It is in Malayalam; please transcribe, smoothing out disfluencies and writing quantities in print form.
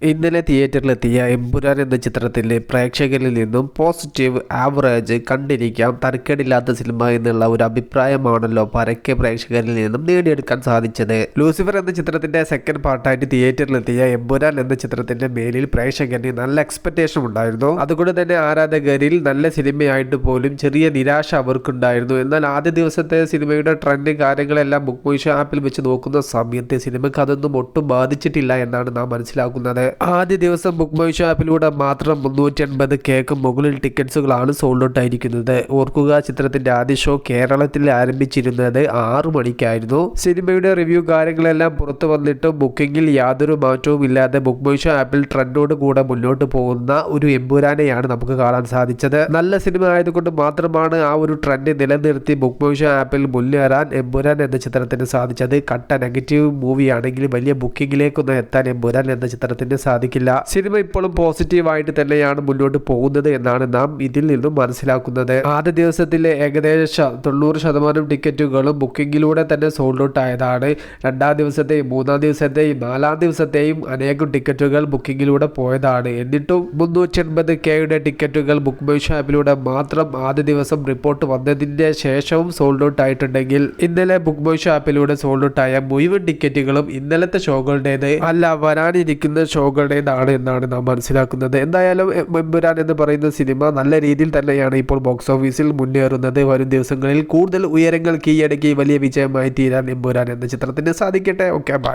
ഇന്നലെ തിയേറ്ററിലെത്തിയ എമ്പുരാൻ എന്ന ചിത്രത്തിലെ പ്രേക്ഷകരിൽ നിന്നും പോസിറ്റീവ് ആവറേജ് കണ്ടിരിക്കാം തരക്കേടില്ലാത്ത സിനിമ എന്നുള്ള ഒരു അഭിപ്രായമാണല്ലോ പരക്കെ പ്രേക്ഷകരിൽ നിന്നും നേടിയെടുക്കാൻ സാധിച്ചത്. ലൂസിഫർ എന്ന ചിത്രത്തിന്റെ സെക്കൻഡ് പാർട്ടായിട്ട് തിയേറ്ററിലെത്തിയ എമ്പുരാൻ എന്ന ചിത്രത്തിന്റെ മേലിൽ പ്രേക്ഷകന് നല്ല എക്സ്പെക്ടേഷൻ ഉണ്ടായിരുന്നു. അതുകൊണ്ട് തന്നെ ആരാധകരിൽ നല്ല സിനിമയായിട്ട് പോലും ചെറിയ നിരാശ അവർക്കുണ്ടായിരുന്നു. എന്നാൽ ആദ്യ ദിവസത്തെ സിനിമയുടെ ട്രെൻഡ് കാര്യങ്ങളെല്ലാം ബുക്ക് മൈ ഷോ ആപ്പിൽ വെച്ച് നോക്കുന്ന സമയത്ത് സിനിമയ്ക്ക് അതൊന്നും ഒട്ടും ബാധിച്ചിട്ടില്ല എന്നാണ് നാം മനസ്സിലാക്കുന്നത്. ആദ്യ ദിവസം ബുക്ക് മൈ ഷോ ആപ്പിലൂടെ മാത്രം 380Kക്ക് മുകളിൽ ടിക്കറ്റ്സുകളാണ് സോൾഡ് ഔട്ട് ആയിരിക്കുന്നത്. ഓർക്കുക, ചിത്രത്തിന്റെ ആദ്യ ഷോ കേരളത്തിൽ ആരംഭിച്ചിരുന്നത് 6 മണിക്കായിരുന്നു. സിനിമയുടെ റിവ്യൂ കാര്യങ്ങളെല്ലാം പുറത്തു വന്നിട്ടും ബുക്കിംഗിൽ യാതൊരു മാറ്റവും ഇല്ലാതെ ബുക്ക് മൈ ഷോ ആപ്പിൽ ട്രെൻഡോട് കൂടെ മുന്നോട്ട് പോകുന്ന ഒരു എമ്പുരാനെയാണ് നമുക്ക് കാണാൻ സാധിച്ചത്. നല്ല സിനിമ ആയതുകൊണ്ട് മാത്രമാണ് ആ ഒരു ട്രെൻഡ് നിലനിർത്തി ബുക്ക് മൈ ഷോ ആപ്പിൽ മുന്നേറാൻ എമ്പുരാൻ എന്ന ചിത്രത്തിന് സാധിച്ചത്. കട്ട നെഗറ്റീവ് മൂവിയാണെങ്കിൽ വലിയ ബുക്കിംഗിലേക്കൊന്നും എത്താൻ എമ്പുരാൻ എന്ന ചിത്രത്തിന് സാധിക്കില്ല. സിനിമ ഇപ്പോഴും പോസിറ്റീവായിട്ട് തന്നെയാണ് മുന്നോട്ട് പോകുന്നത് എന്നാണ് നാം ഇതിൽ നിന്നും മനസ്സിലാക്കുന്നത്. ആദ്യ ദിവസത്തിലെ ഏകദേശം 90% ടിക്കറ്റുകളും ബുക്കിംഗിലൂടെ തന്നെ സോൾഡ് ഔട്ട് ആയതാണ്. രണ്ടാം ദിവസത്തെയും മൂന്നാം ദിവസത്തെയും നാലാം ദിവസത്തെയും അനേകം ടിക്കറ്റുകൾ ബുക്കിംഗിലൂടെ പോയതാണ്. എന്നിട്ടും 380Kയുടെ ടിക്കറ്റുകൾ ബുക്ക് മൈ ഷോ ആപ്പിലൂടെ മാത്രം ആദ്യ ദിവസം റിപ്പോർട്ട് വന്നതിന്റെ ശേഷവും സോൾഡ് ഔട്ട് ആയിട്ടുണ്ടെങ്കിൽ ഇന്നലെ ബുക്ക് മൈ ഷോ ആപ്പിലൂടെ സോൾഡ് ഔട്ട് ആയ മുഴുവൻ ടിക്കറ്റുകളും ഇന്നലത്തെ ഷോകളുടേത് അല്ല, വരാനിരിക്കുന്ന ഷോകളുടേതാണ് എന്നാണ് നാം മനസ്സിലാക്കുന്നത്. എന്തായാലും എമ്പുരാൻ എന്ന് പറയുന്ന സിനിമ നല്ല രീതിയിൽ തന്നെയാണ് ഇപ്പോൾ ബോക്സ് ഓഫീസിൽ മുന്നേറുന്നത്. വരും ദിവസങ്ങളിൽ കൂടുതൽ ഉയരങ്ങൾ കീഴടക്കി വലിയ വിജയമായി തീരാൻ എമ്പുരാൻ എന്ന ചിത്രത്തിന് സാധിക്കട്ടെ. Okay, by.